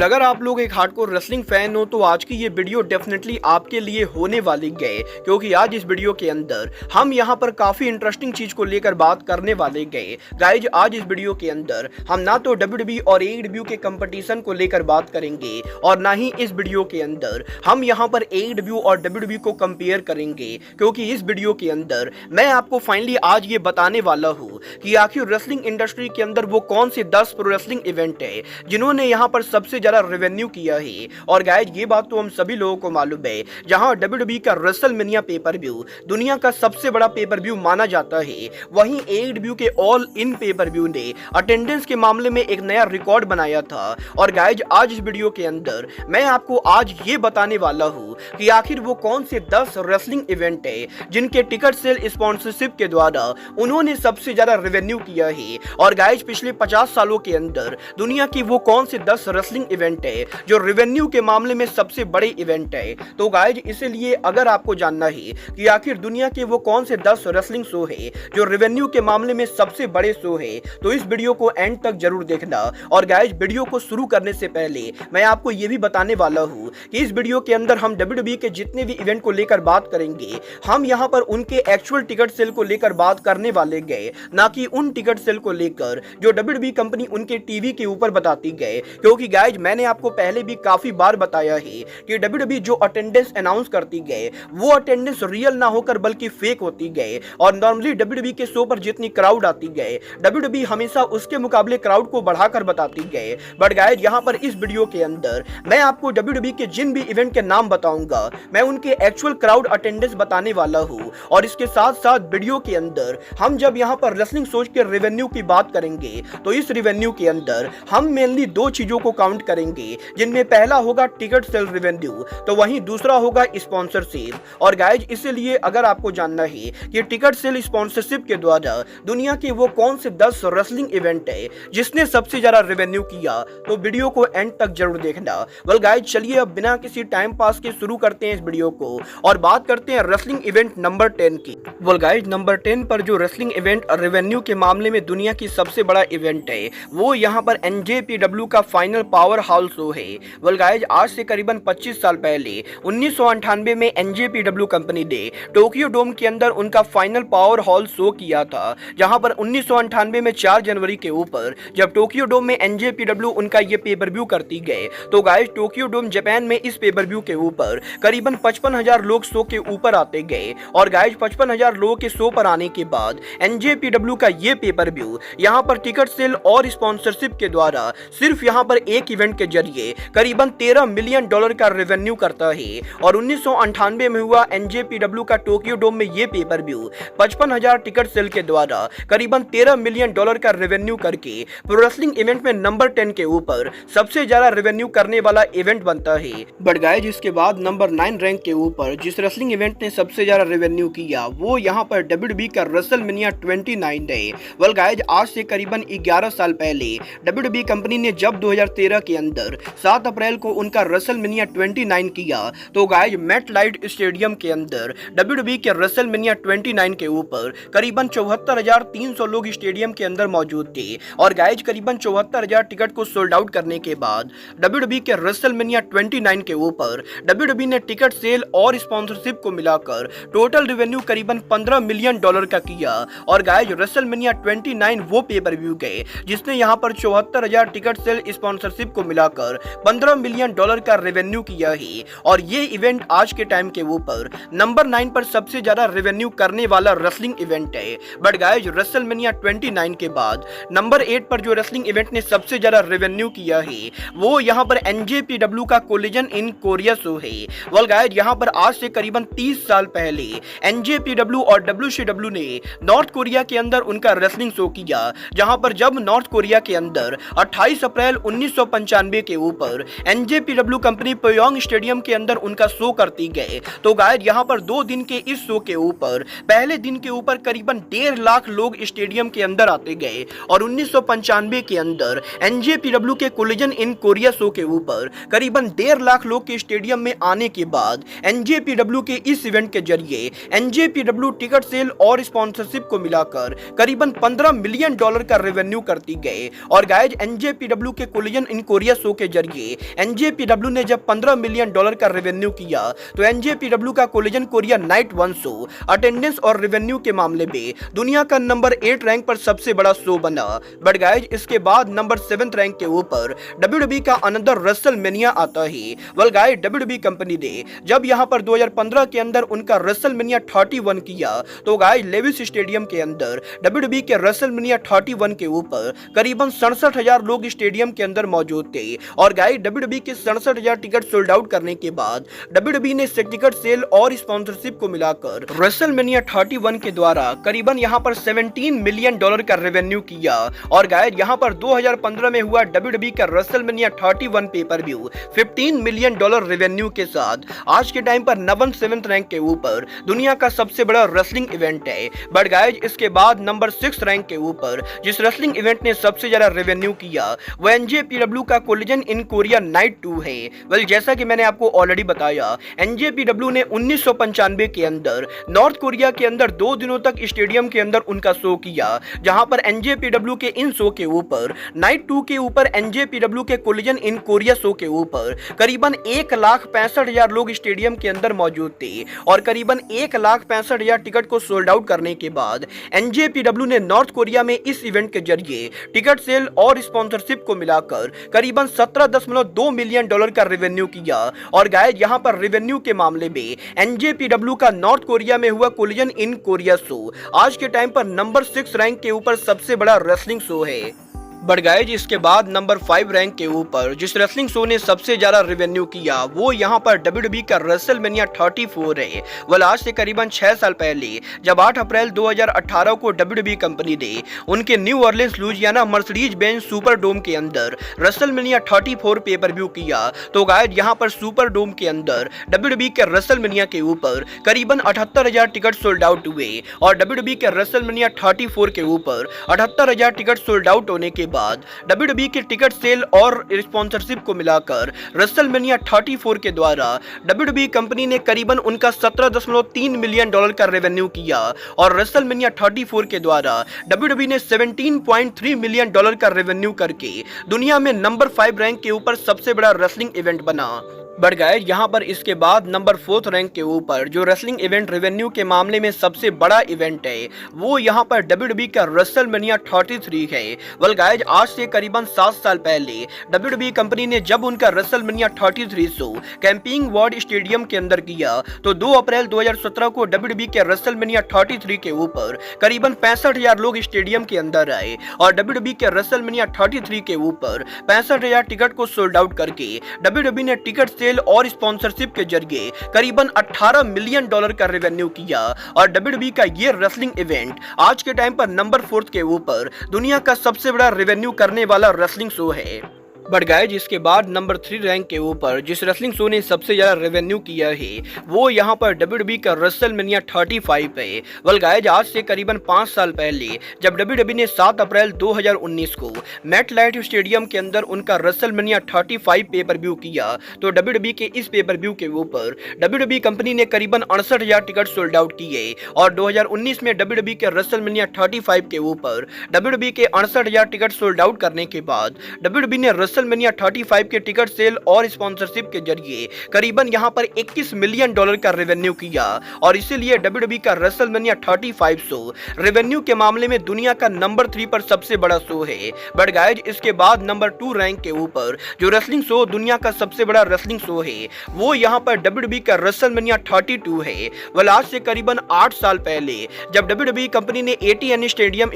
अगर आप लोग एक हार्डकोर रेसलिंग फैन हो तो आज की ये वीडियो डेफिनेटली आपके लिए होने वाली गए, क्योंकि आज इस वीडियो के अंदर हम यहाँ पर काफी इंटरेस्टिंग चीज को लेकर बात करने वाले गए। गाइज आज इस वीडियो के अंदर हम ना तो WWE और AEW के कंपटीशन को लेकर बात करेंगे और ना ही इस वीडियो के अंदर हम यहाँ पर AEW और WWE को कंपेयर करेंगे, क्योंकि इस वीडियो के अंदर मैं आपको फाइनली आज ये बताने वाला हूँ कि आखिर रेसलिंग इंडस्ट्री के अंदर वो कौन से 10 प्रो रेसलिंग इवेंट है जिन्होंने यहाँ पर सबसे ज्यादा रेवेन्यू किया है। और गाइज ये बात तो हम सभी लोगों को मालूम है, जहां WWE का रेसलमेनिया पेपर व्यू दुनिया का सबसे बड़ा पेपर व्यू माना जाता है, वहीं AEW के ऑल इन पेपर व्यू ने अटेंडेंस के मामले में एक नया रिकॉर्ड बनाया था। और गाइज आज इस वीडियो के अंदर मैं आपको आज ये बताने वाला हूँ कि आखिर वो कौन से 10 रेसलिंग इवेंट है जिनके टिकट सेल स्पॉन्सरशिप के द्वारा उन्होंने सबसे ज्यादा रेवेन्यू किया है। और गाइज पिछले 50 सालों के अंदर दुनिया की वो कौन से 10 रेसलिंग इवेंट है जो रेवेन्यू के मामले में सबसे बड़े इवेंट है। तो गाइज इसलिए अगर आपको जानना है कि आखिर दुनिया के वो कौन से 10 रेसलिंग शो है जो रेवेन्यू के मामले में सबसे बड़े शो है, तो इस वीडियो को एंड तक जरूर देखना। और गाइज वीडियो को शुरू करने से पहले मैं आपको ये भी बताने वाला हूँ कि इस वीडियो के अंदर हम WWE के जितने भी इवेंट को लेकर बात करेंगे, हम यहाँ पर उनके एक्चुअल टिकट सेल को लेकर बात करने वाले गए, ना कि उन टिकट सेल को लेकर जो WWE कंपनी उनके टीवी के ऊपर बताती गए। क्योंकि गाइज मैंने आपको पहले भी काफी बार बताया है कि WWE जो अटेंडेंस अनाउंस करती गए वो अटेंडेंस रियल ना होकर बल्कि फेक होती गए। और नॉर्मली WWE के शो पर जितनी क्राउड आती गए WWE हमेशा उसके मुकाबले क्राउड को बढ़ाकर बताती गए। बट गाइज यहाँ पर इस वीडियो के अंदर मैं आपको WWE के जिन भी इवेंट के नाम बताऊंगा मैं उनके एक्चुअल क्राउड अटेंडेंस बताने वाला हूँ। और इसके साथ साथ वीडियो के अंदर हम जब यहाँ पर रेसलिंग शोज के रेवेन्यू की बात करेंगे तो इस रेवेन्यू के अंदर हम मेनली दो चीजों को काउंट करेंगे, जिनमें पहला होगा टिकट सेल रेवेन्यू तो वहीं दूसरा होगा स्पॉन्सरशिप। और गाइज इसलिए अगर आपको जानना है कि टिकट सेल स्पॉन्सरशिप के द्वारा दुनिया के वो कौन से 10 रेसलिंग इवेंट है जिसने सबसे ज्यादा रेवेन्यू किया, तो वीडियो को एंड तक जरूर देखना। वेल गाइज चलिए अब बिना किसी टाइम पास के शुरू करते हैं इस वीडियो को और बात करते हैं रेसलिंग इवेंट नंबर 10 की। वेल गाइज नंबर 10 पर जो रेसलिंग इवेंट रेवेन्यू के मामले में दुनिया की सबसे बड़ा इवेंट है वो यहाँ पर NJPW का फाइनल पावर हाउस शो है। वेल गाइज आज से करीबन 25 साल पहले 1998 में NJPW कंपनी ने टोक्यो डोम के अंदर उनका फाइनल पावर हाउस शो किया था, जहां पर 1998 में 4 जनवरी के ऊपर जब टोक्यो डोम में NJPW उनका ये पेपर व्यू करती गए तो गाइज टोक्यो डोम जापान में इस पेपर व्यू के ऊपर करीबन 55,000 लोग शो के ऊपर आते गए। और गाइज 55,000 लोगों के शो पर आने के बाद NJPW का ये पेपर व्यू यहाँ पर टिकट सेल और स्पॉन्सरशिप के द्वारा सिर्फ यहाँ पर एक इवेंट के जरिए करीबन $13 मिलियन का रेवेन्यू करता है। और 1998 में हुआ NJPW का टोक्यो डोम में ये पेपर व्यू 55,000 टिकट सेल के द्वारा करीबन $13 मिलियन का रेवेन्यू करके प्रो रेसलिंग इवेंट में नंबर 10 के ऊपर सबसे ज्यादा रेवेन्यू करने वाला इवेंट बनता है। बट गाइज इसके बाद नंबर 9 रैंक के ऊपर जिस रेसलिंग इवेंट ने सबसे ज्यादा रेवेन्यू किया वो यहाँ पर WWE का रेसलमेनिया 29 है। वेल गाइज आज से करीबन 11 साल पहले WWE कंपनी ने जब 2013 के अंदर 7 अप्रैल को उनका रेसलमेनिया 29 किया तो गाइज मेटलाइफ स्टेडियम के अंदर WWE के रेसलमेनिया 29 के ऊपर करीबन 74,300 लोग स्टेडियम के अंदर मौजूद थे। और गाइज करीबन 74,000 टिकट को सोल्ड आउट करने के बाद WWE के रेसलमेनिया 29 के ऊपर WWE ने टिकट सेल और स्पॉन्सरशिप को मिलाकर टोटल रेवेन्यू करीबन $15 मिलियन का किया। और गाइज रेसलमेनिया 29 वो पेपर व्यू गए जिसने यहाँ पर 74,000 टिकट सेल स्पॉन्सरशिप को मिलाकर $15 मिलियन का रेवेन्यू किया है। और ये इवेंट आज के टाइम के ऊपर नंबर 9 पर सबसे ज्यादा रेवेन्यू करने वाला रेसलिंग इवेंट है। बट गाइज रेसलमेनिया 29 के बाद नंबर 8 पर जो रेसलिंग इवेंट ने सबसे ज्यादा रेवेन्यू किया है वो यहाँ पर NJPW का कोलिजन इन कोरिया शो है। वेल गाइज यहाँ पर आज से करीबन 30 साल पहले NJPW और WCW ने नॉर्थ कोरिया के अंदर उनका रेसलिंग शो किया, जहां पर जब नॉर्थ कोरिया के अंदर 28 अप्रैल 1995 के ऊपर NJPW कंपनी प्योंग स्टेडियम के अंदर उनका शो करती गए तो गाइज यहाँ पर 2 दिन के इस शो के ऊपर पहले दिन के ऊपर करीबन 1.5 लाख लोग स्टेडियम के अंदर आते गए। और 1995 के अंदर NJPW के कोलिजन इन कोरिया शो के ऊपर करीबन 1.5 लाख लोग के स्टेडियम में आने के बाद NJPW के इस इवेंट के जरिए NJPW टिकट सेल और स्पॉन्सरशिप को मिलाकर करीबन $15 मिलियन का रेवेन्यू करती गए। और गाइज NJPW के कोलिजन इन कोरिया शो के जरिए एनजेपीडब्ल्यू ने जब $15 मिलियन का रेवेन्यू किया तो एनजेपीडब्ल्यू का collision Korea night 1 show attendance और रेवेन्यू के मामले में दुनिया का नंबर 8 रैंक पर सबसे बड़ा शो बना। बट गाइज इसके बाद नंबर 7 रैंक के ऊपर WWE का अनदर रेसलमेनिया आता है। वेल गाइज WWE कंपनी ने जब यहां पर 2015 के अंदर उनका रेसलमेनिया 31 किया तो गाइज लेविस स्टेडियम के अंदर WWE के रेसलमेनिया 31 के ऊपर करीबन 67,000 लोग स्टेडियम के अंदर मौजूद थे। और गाइज WWE के 67,000 टिकट सोल्ड आउट करने के बाद WWE ने टिकट सेल और स्पॉन्सरशिप को मिलाकर रेसलमेनिया 31 के द्वारा करीबन यहां पर $17 मिलियन का रेवेन्यू किया। और गाइज यहां पर 2015 में हुआ WWE का WrestleMania 31 pay per view $15 million revenue के साथ आज के टाइम पर नंबर 7 रैंक के ऊपर दुनिया का सबसे बड़ा रेसलिंग इवेंट है। बट गाइज इसके बाद नंबर 6 रैंक के ऊपर जिस रेसलिंग इवेंट ने सबसे ज्यादा रेवेन्यू किया वो एनजेपीडब्ल्यू का कोलिजन इन कोरिया नाइट 2 है। वेल जैसा कि मैंने आपको ऑलरेडी बताया एनजेपीडब्ल्यू ने 1995 के अंदर नॉर्थ कोरिया के अंदर 2 दिनों तक स्टेडियम के अंदर उनका शो किया, जहां पर एनजेपीडब्ल्यू के इन शो के ऊपर नाइट 2 के ऊपर एनजेपीडब्ल्यू के कोलिजन इन कोरिया शो के ऊपर करीबन 1,65,000 लोग स्टेडियम के अंदर मौजूद थे। और करीबन 1,65,000 टिकट को सोल्ड आउट करने के बाद एनजेपीडब्ल्यू ने नॉर्थ कोरिया में इस इवेंट के जरिए टिकट सेल और स्पॉन्सरशिप को मिलाकर करीबन $17.2 मिलियन का रेवेन्यू किया। और गाइज यहां पर रेवेन्यू के मामले में एनजेपीडब्ल्यू का नॉर्थ कोरिया में हुआ कोलिजन इन कोरिया शो आज के टाइम पर नंबर 6 रैंक के ऊपर सबसे बड़ा रेसलिंग शो है। बट गाइज इसके बाद नंबर 5 रैंक के ऊपर जिस रेसलिंग शो ने सबसे ज्यादा रेवेन्यू किया वो यहाँ पर WWE का रेसलमेनिया 34 है। वह आज से करीबन 6 साल पहले जब 8 अप्रैल 2018 को WWE कंपनी ने उनके New Orleans Louisiana Mercedes Benz Superdome के अंदर रेसलमेनिया 34 पेपर व्यू किया तो गाइज यहाँ पर सुपर डोम के अंदर WWE के रेसलमेनिया के ऊपर करीबन 78,000 टिकट सोल्ड आउट हुए। और WWE के रेसलमेनिया 34 के ऊपर 78,000 टिकट सोल्ड आउट होने के बाद WWE के टिकट सेल और स्पॉन्सरशिप को मिलाकर रेसलमेनिया 34 के द्वारा WWE कंपनी ने करीबन उनका $17.3 मिलियन का रेवेन्यू किया। और रेसलमेनिया 34 के द्वारा WWE ने $17.3 मिलियन का रेवेन्यू करके दुनिया में नंबर 5 रैंक के ऊपर सबसे बड़ा रेसलिंग इवेंट बना। बट गाइस यहाँ पर इसके बाद नंबर 4 रैंक के ऊपर जो रेसलिंग इवेंट रेवेन्यू के मामले में सबसे बड़ा इवेंट है वो यहाँ पर WWE का रेसलमेनिया 33 है। वेल गाइस आज से करीबन 7 साल पहले WWE कंपनी ने जब उनका WrestleMania 33 show camping ward stadium के अंदर किया तो 2 अप्रैल 2017 को WWE के रेसलमेनिया 33 के ऊपर करीबन 65,000 लोग स्टेडियम के अंदर आए। और WWE के रेसलमेनिया 33 के ऊपर 65,000 टिकट को सोल्ड आउट करके WWE ने टिकट सेल और स्पॉन्सरशिप के जरिए करीबन $18 मिलियन का रेवेन्यू किया। और WWE का ये रेसलिंग इवेंट आज के टाइम पर नंबर 4 के ऊपर दुनिया का सबसे बड़ा रेवेन्यू करने वाला रेसलिंग शो है। बट गाइज इसके बाद नंबर 3 रैंक के ऊपर जिस रेसलिंग शो ने सबसे ज्यादा रेवेन्यू किया है वो यहाँ पर WWE का रेसलमेनिया 35 है। वेल गाइज आज से करीबन 5 साल पहले जब WWE ने 7 अप्रैल 2019 को मेटलाइफ स्टेडियम के अंदर उनका रेसलमेनिया 35 पेपर व्यू किया तो WWE के इस पेपर व्यू के ऊपर WWE कंपनी ने करीबन 68,000 टिकट सोल्ड आउट किए। और 2019 में WWE के रेसलमेनिया 35 के ऊपर WWE के 68,000 टिकट सोल्ड आउट करने के बाद WWE ने रेसलमेनिया 35 के टिकट सेल और स्पॉन्सरशिप के जरिए करीबन यहां पर $21 मिलियन का रेवेन्यू किया। और इसीलिए WWE का रेसलमेनिया 35 शो रेवेन्यू के मामले में दुनिया का नंबर 3 पर सबसे बड़ा शो है। बट गाइज इसके बाद नंबर 2 रैंक के ऊपर जो रेसलिंग शो दुनिया का सबसे बड़ा रेसलिंग शो है वो यहां पर WWE का रेसलमेनिया 32 है। वह आज से करीबन 8 साल पहले जब WWE कंपनी ने AT&T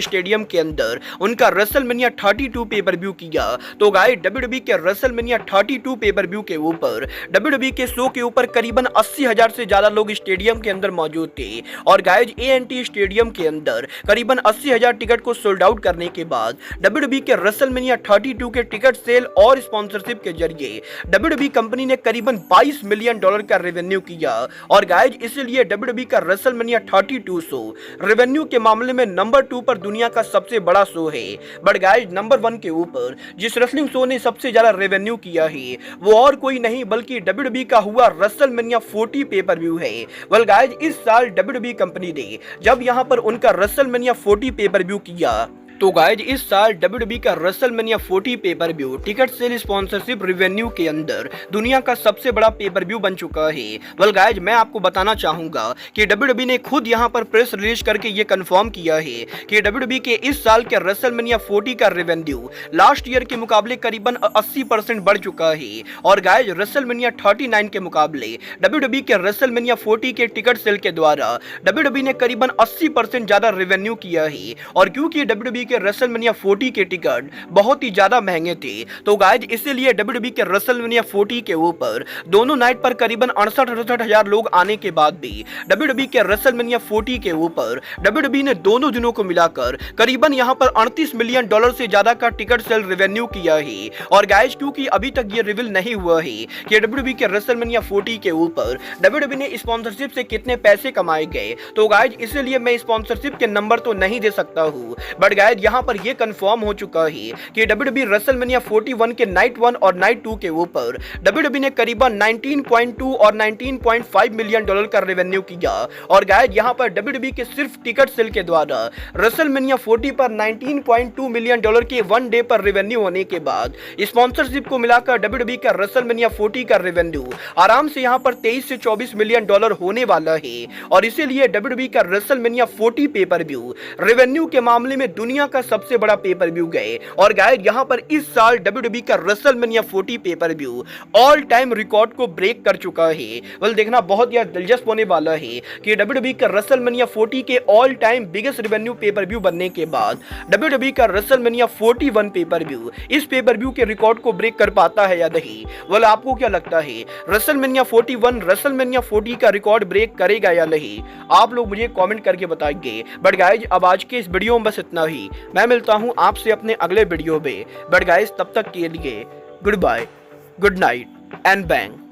स्टेडियम के अंदर उनका रेसलमेनिया 32 पेपर व्यू किया तो गाइज WWE के रेसलमेनिया 32 पेपर व्यू के ऊपर WWE के शो के ऊपर करीबन 80,000 से ज्यादा लोग स्टेडियम के अंदर मौजूद थे। और गाइज AT&T स्टेडियम के अंदर करीबन 80,000 टिकट को सोल्ड आउट करने के बाद WWE के रेसलमेनिया 32 के टिकट सेल और स्पॉन्सरशिप के जरिए WWE कंपनी ने करीबन $22 मिलियन का रेवेन्यू किया। और गाइज इसलिए WWE का रेसलमेनिया 32 शो रेवेन्यू के मामले में नंबर 2 पर दुनिया का सबसे बड़ा शो है। बट गाइज नंबर 1 के ऊपर जिस रेसलिंग शो ने सबसे ज्यादा रेवेन्यू किया है वो और कोई नहीं बल्कि WWE का हुआ रेसलमेनिया 40 पेपर व्यू है। वेल गाइज इस साल WWE कंपनी ने जब यहां पर उनका रेसलमेनिया 40 पेपर व्यू किया तो गाइज इस साल WWE का WrestleMania 40 pay per view ticket sale sponsorship revenue के अंदर दुनिया का सबसे बड़ा पेपर व्यू बन चुका है। वेल गाइज मैं आपको बताना चाहूंगा कि WWE ने खुद यहां पर प्रेस रिलीज करके ये कंफर्म किया है कि WWE के इस साल के रेसलमेनिया 40 का रेवेन्यू लास्ट ईयर के मुकाबले करीबन 80% बढ़ चुका है। और गाइज रेसलमेनिया 39 के मुकाबले WWE के रेसलमेनिया 40 के टिकट सेल के द्वारा WWE ने करीबन 80% ज्यादा रेवेन्यू किया है। और क्योंकि WWE के रेसलमेनिया 40 के टिकट बहुत ही ज्यादा महंगे थे, तो गाइज इसीलिए WWE के रेसलमेनिया 40 के ऊपर दोनों नाइट पर करीबन 68 हजार लोग आने के बाद भी WWE के रेसलमेनिया 40 के ऊपर WWE ने दोनों दिनों को मिलाकर करीबन यहां पर $38 मिलियन से ज्यादा का टिकट सेल रेवेन्यू किया है। और गाइज क्योंकि अभी तक ये रिवील नहीं हुआ है कि WWE के रेसलमेनिया 40 के ऊपर WWE ने स्पॉन्सरशिप से कितने पैसे कमाए गए, तो गाइज इसीलिए मैं स्पॉन्सरशिप के नंबर तो नहीं दे सकता हूं, बट गाइज यहां पर यह कंफर्म हो चुका है कि WWE रेसलमेनिया 41 के नाइट 1 और नाइट 2 के ऊपर WWE ने करीबन 19.2 और 19.5 मिलियन डॉलर का रेवेन्यू किया। और गाइज यहां पर WWE के सिर्फ टिकट सेल के द्वारा रेसलमेनिया 40 पर 19.2 मिलियन डॉलर के वन डे पर रेवेन्यू होने के बाद स्पॉन्सरशिप को मिलाकर WWE का रेसलमेनिया 40 का रेवेन्यू आराम से यहां पर 23 से 24 मिलियन डॉलर होने वाला है। और इसीलिए WWE का रेसलमेनिया 40 पेपर व्यू रेवेन्यू के मामले में दुनिया का सबसे बड़ा पेपर व्यू गए। और गाइस यहां पर इस साल WWE का WrestleMania 40 pay per view all time record को ब्रेक कर चुका है। वेल देखना बहुत ही दिलचस्प होने वाला है कि WWE का रेसलमेनिया 40 के all time biggest revenue pay per view बनने के बाद WWE का रेसलमेनिया 41 पेपर व्यू इस पेपर व्यू के रिकॉर्ड को ब्रेक कर पाता है या नहीं। वेल आपको क्या लगता है, रेसलमेनिया 41 रेसलमेनिया 40 का रिकॉर्ड ब्रेक करेगा या नहीं? आप लोग मुझे कमेंट करके बताइए। बट गाइज अब आज के इस वीडियो में बस इतना ही। मैं मिलता हूं आपसे अपने अगले वीडियो में। बट गाइज तब तक के लिए good bye, good night and bang.